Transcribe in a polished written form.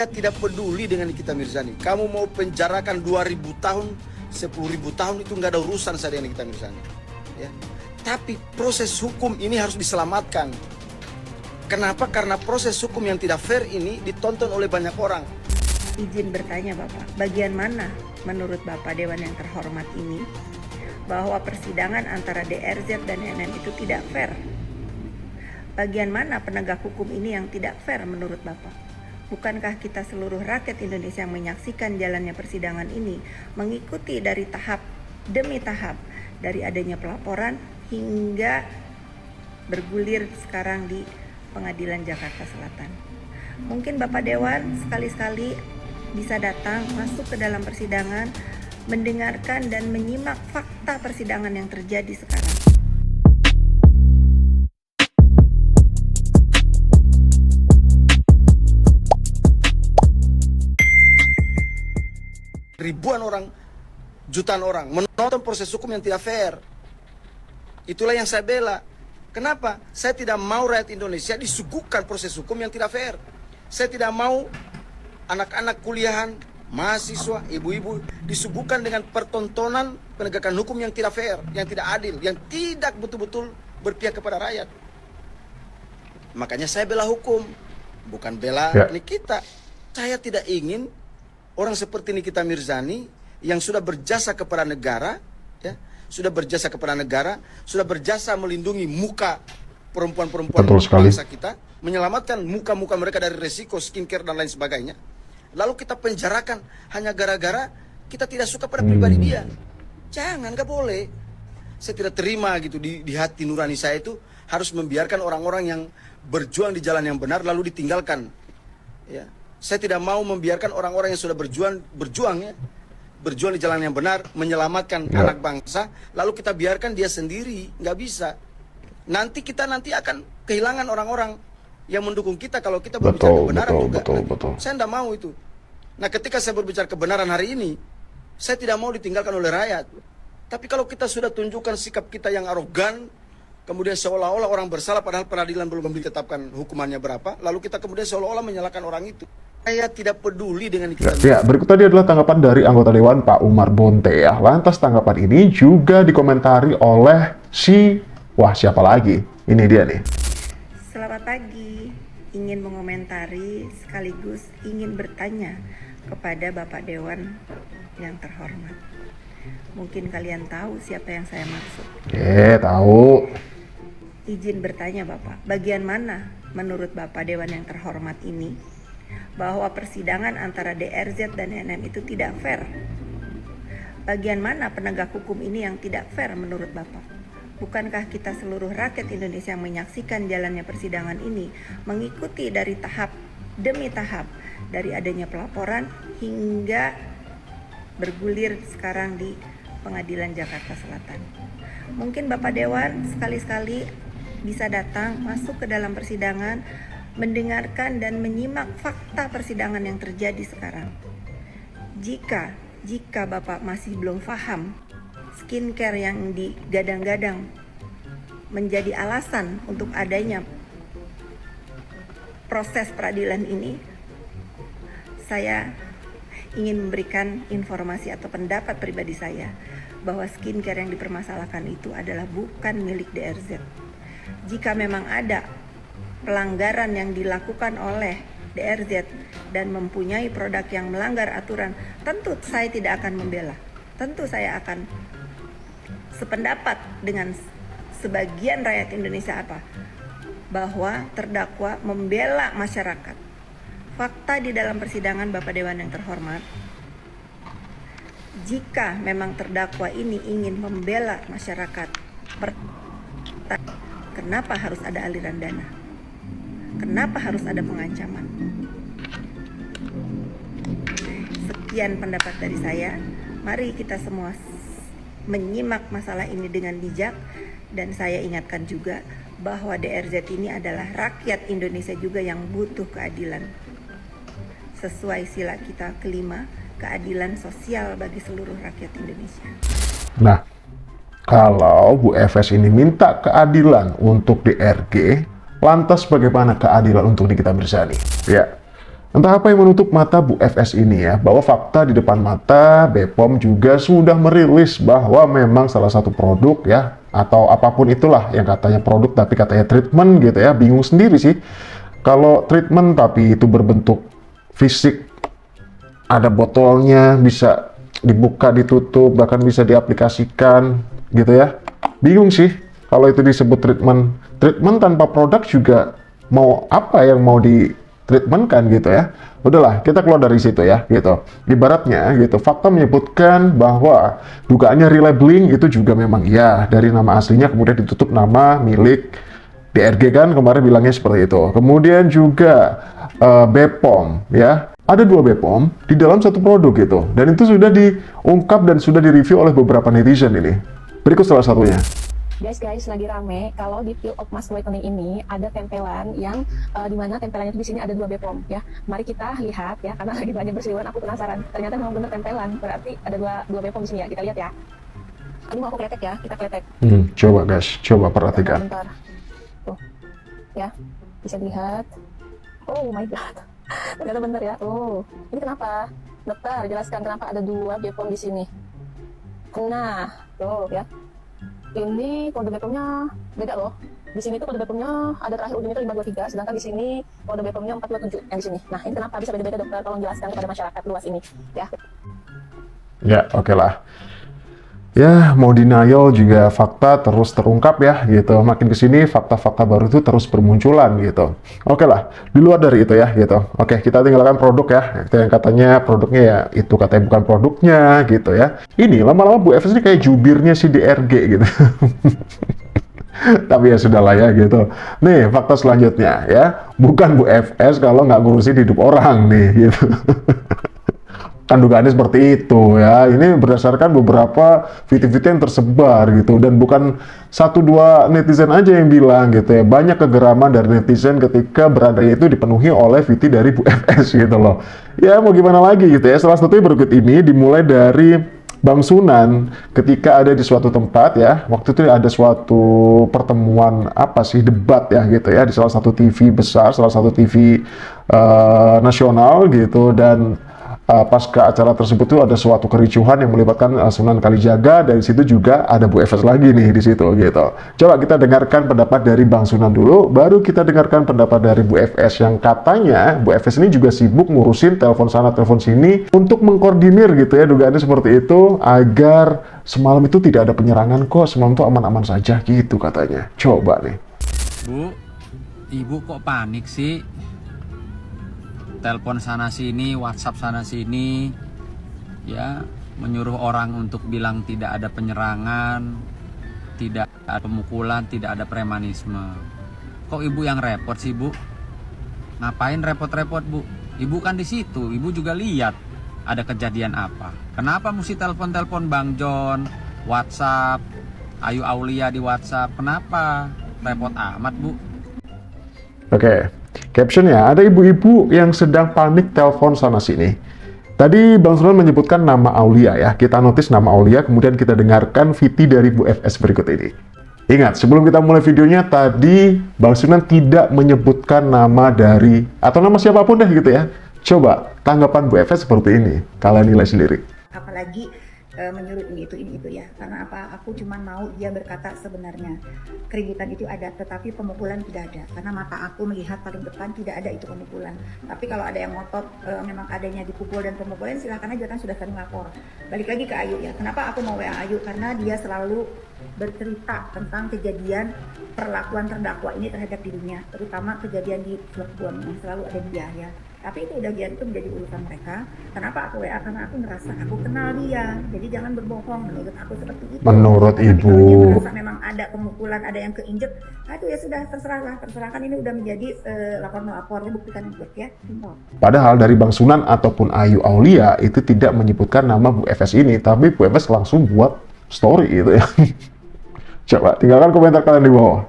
Saya tidak peduli dengan Nikita Mirzani. Kamu mau penjarakan 2000 tahun, 10.000 tahun, itu nggak ada urusan saya dengan Nikita Mirzani. Ya. Tapi proses hukum ini harus diselamatkan. Kenapa? Karena proses hukum yang tidak fair ini ditonton oleh banyak orang. Izin bertanya Bapak, bagian mana menurut Bapak Dewan yang terhormat ini bahwa persidangan antara DRZ dan NN itu tidak fair? Bagian mana penegak hukum ini yang tidak fair menurut Bapak? Bukankah kita seluruh rakyat Indonesia yang menyaksikan jalannya persidangan ini mengikuti dari tahap demi tahap, dari adanya pelaporan hingga bergulir sekarang di Pengadilan Jakarta Selatan. Mungkin Bapak Dewan sekali-sekali bisa datang masuk ke dalam persidangan, mendengarkan dan menyimak fakta persidangan yang terjadi sekarang. Ribuan orang, jutaan orang menonton proses hukum yang tidak fair. Itulah yang saya bela. Kenapa? Saya tidak mau rakyat Indonesia disuguhkan proses hukum yang tidak fair. Saya tidak mau anak-anak kuliahan, mahasiswa, ibu-ibu disuguhkan dengan pertontonan penegakan hukum yang tidak fair, yang tidak adil, yang tidak betul-betul berpihak kepada rakyat. Makanya saya bela hukum, bukan bela Nikita. Saya tidak ingin orang seperti Nikita Mirzani yang sudah berjasa kepada negara, ya, sudah berjasa kepada negara, sudah berjasa melindungi muka perempuan-perempuan bangsa kita, menyelamatkan muka-muka mereka dari resiko skincare dan lain sebagainya. Lalu kita penjarakan hanya gara-gara kita tidak suka pada pribadi dia. Jangan, nggak boleh. Saya tidak terima gitu di hati nurani saya itu harus membiarkan orang-orang yang berjuang di jalan yang benar lalu ditinggalkan. Ya. Saya tidak mau membiarkan orang-orang yang sudah berjuang di jalan yang benar, menyelamatkan anak bangsa, lalu kita biarkan dia sendiri, nggak bisa. Nanti kita akan kehilangan orang-orang yang mendukung kita kalau kita berbicara kebenaran juga. Saya tidak mau itu. Nah, ketika saya berbicara kebenaran hari ini, saya tidak mau ditinggalkan oleh rakyat. Tapi kalau kita sudah tunjukkan sikap kita yang arogan, kemudian seolah-olah orang bersalah padahal peradilan belum ditetapkan hukumannya berapa, lalu kita kemudian seolah-olah menyalahkan orang itu. Saya tidak peduli dengan itu. Ya, berikut tadi adalah tanggapan dari anggota Dewan Pak Umar Bonte ya. Lantas tanggapan ini juga dikomentari oleh wah siapa lagi? Ini dia nih. Selamat pagi, ingin mengomentari sekaligus ingin bertanya kepada Bapak Dewan yang terhormat. Mungkin kalian tahu siapa yang saya maksud. Tahu. Izin bertanya Bapak, bagian mana menurut Bapak Dewan yang terhormat ini bahwa persidangan antara DRZ dan NN itu tidak fair? Bagian mana penegak hukum ini yang tidak fair menurut Bapak? Bukankah kita seluruh rakyat Indonesia yang menyaksikan jalannya persidangan ini mengikuti dari tahap demi tahap, dari adanya pelaporan hingga bergulir sekarang di Pengadilan Jakarta Selatan. Mungkin Bapak Dewan sekali-sekali bisa datang masuk ke dalam persidangan, mendengarkan dan menyimak fakta persidangan yang terjadi sekarang. Jika Bapak masih belum paham skincare yang digadang-gadang menjadi alasan untuk adanya proses peradilan ini, saya ingin memberikan informasi atau pendapat pribadi saya bahwa skincare yang dipermasalahkan itu adalah bukan milik DRZ. Jika memang ada pelanggaran yang dilakukan oleh DRZ dan mempunyai produk yang melanggar aturan, tentu saya tidak akan membela. Tentu saya akan sependapat dengan sebagian rakyat Indonesia bahwa terdakwa membela masyarakat. Fakta di dalam persidangan Bapak Dewan yang terhormat, jika memang terdakwa ini ingin membela masyarakat, kenapa harus ada aliran dana? Kenapa harus ada pengancaman? Sekian pendapat dari saya. Mari kita semua menyimak masalah ini dengan bijak. Dan saya ingatkan juga bahwa DRZ ini adalah rakyat Indonesia juga yang butuh keadilan. Sesuai sila kita kelima, keadilan sosial bagi seluruh rakyat Indonesia. Nah, kalau Bu Efes ini minta keadilan untuk DRG, lantas bagaimana keadilan untuk Nikita Mirzani? Ya, Entah apa yang menutup mata Bu FS ini ya, bahwa fakta di depan mata BPOM juga sudah merilis bahwa memang salah satu produk ya, atau apapun itulah yang katanya produk tapi katanya treatment gitu ya, bingung sendiri sih. Kalau treatment tapi itu berbentuk fisik, ada botolnya, bisa dibuka, ditutup, bahkan bisa diaplikasikan gitu ya. Bingung sih kalau itu disebut treatment. Treatment tanpa produk juga mau apa yang mau di treatment kan gitu ya. Udahlah, kita keluar dari situ ya gitu. Ibaratnya gitu, fakta menyebutkan bahwa dugaannya relabeling itu juga memang iya, dari nama aslinya kemudian ditutup nama milik DRG kan kemarin bilangnya seperti itu. Kemudian juga BPOM ya. Ada 2 BPOM di dalam satu produk gitu. Dan itu sudah diungkap dan sudah direview oleh beberapa netizen ini. Berikut salah satunya. Guys, lagi rame kalau di Peel of Mask Whitening ini ada tempelan yang dimana tempelannya itu di sini ada 2 BPOM ya. Mari kita lihat ya, karena lagi banyak berseliweran, aku penasaran. Ternyata memang benar tempelan, berarti ada dua BPOM di sini ya. Kita lihat ya. Ini mau aku kletek ya, kita kletek. Coba guys, coba perhatikan. Bentar. Tuh, ya, bisa dilihat. Oh my god, ternyata benar ya. Oh, ini kenapa? Dokter, jelaskan kenapa ada 2 BPOM di sini. Nah, tuh ya. Ini kode BPOM-nya beda loh. Di sini tuh kode BPOM-nya ada terakhir ujungnya itu 523, sedangkan di sini kode BPOM-nya 427 yang di sini. Nah, ini kenapa bisa beda-beda dokter? Tolong jelaskan kepada masyarakat luas ini, ya. Ya, oke lah. Ya, mau denial juga fakta terus terungkap ya gitu. Makin kesini fakta-fakta baru itu terus bermunculan gitu. Oke lah, di luar dari itu ya gitu. Oke, kita tinggalkan produk ya. Itu yang katanya produknya ya itu katanya bukan produknya gitu ya. Ini lama-lama Bu FS ini kayak jubirnya si DRG gitu. Tapi ya sudahlah ya gitu. Nih fakta selanjutnya ya. Bukan Bu FS kalau nggak ngurusin hidup orang nih gitu. Kan dugaannya seperti itu ya. Ini berdasarkan beberapa video-video yang tersebar gitu, dan bukan 1-2 netizen aja yang bilang gitu ya. Banyak kegeraman dari netizen ketika beradanya itu dipenuhi oleh VT dari Bu FS gitu loh. Ya mau gimana lagi gitu ya. Salah satunya berikut ini dimulai dari Bang Sunan ketika ada di suatu tempat ya. Waktu itu ada suatu pertemuan apa sih, debat ya gitu ya, di salah satu TV besar, salah satu TV nasional gitu, dan pasca acara tersebut tuh ada suatu kericuhan yang melibatkan Sunan Kalijaga. Dari situ juga ada Bu FS lagi nih di situ gitu. Coba kita dengarkan pendapat dari Bang Sunan dulu, baru kita dengarkan pendapat dari Bu FS yang katanya Bu FS ini juga sibuk ngurusin telepon sana telepon sini untuk mengkoordinir gitu ya, dugaannya seperti itu, agar semalam itu tidak ada penyerangan kok, semalam itu aman-aman saja gitu katanya. Coba nih. Bu, ibu kok panik sih? Telepon sana sini, WhatsApp sana sini, ya, menyuruh orang untuk bilang tidak ada penyerangan, tidak ada pemukulan, tidak ada premanisme. Kok ibu yang repot sih, Bu? Ngapain repot-repot, Bu? Ibu kan di situ, ibu juga lihat ada kejadian apa. Kenapa mesti telepon-telepon Bang John, WhatsApp, Ayu Aulia di WhatsApp? Kenapa? Repot amat, Bu. Oke. Captionnya, ada ibu-ibu yang sedang panik telepon sana sini. Tadi Bang Sunan menyebutkan nama Aulia ya. Kita notice nama Aulia, kemudian kita dengarkan VT dari Bu FS berikut ini. Ingat, sebelum kita mulai videonya, tadi Bang Sunan tidak menyebutkan nama dari, atau nama siapapun deh gitu ya. Coba, tanggapan Bu FS seperti ini. Kalian nilai sendiri. Apalagi menyuruh ini itu ya, karena apa, aku cuma mau dia berkata sebenarnya keributan itu ada, tetapi pemukulan tidak ada, karena mata aku melihat paling depan tidak ada itu pemukulan. Tapi kalau ada yang ngotot memang adanya dipukul dan pemukulan, silahkan aja, kan sudah saling lapor. Balik lagi ke Ayu ya, kenapa aku mau WA Ayu, karena dia selalu bercerita tentang kejadian perlakuan terdakwa ini terhadap dirinya, terutama kejadian di Cilegon yang selalu ada dia ya. Tapi itu udah itu menjadi urusan mereka. Kenapa aku WA? Karena aku ngerasa aku kenal dia. Jadi jangan berbohong, menurut aku seperti itu. Menurut tapi Ibu. kalau dia merasa memang ada pemukulan, ada yang keinjek, nah itu ya sudah, terserah kan ini udah menjadi lapor-melapornya, buktikan buat ya. Padahal dari Bang Sunan ataupun Ayu Aulia itu tidak menyebutkan nama Bu FS ini, tapi Bu FS langsung buat story gitu ya. Coba tinggalkan komentar kalian di bawah.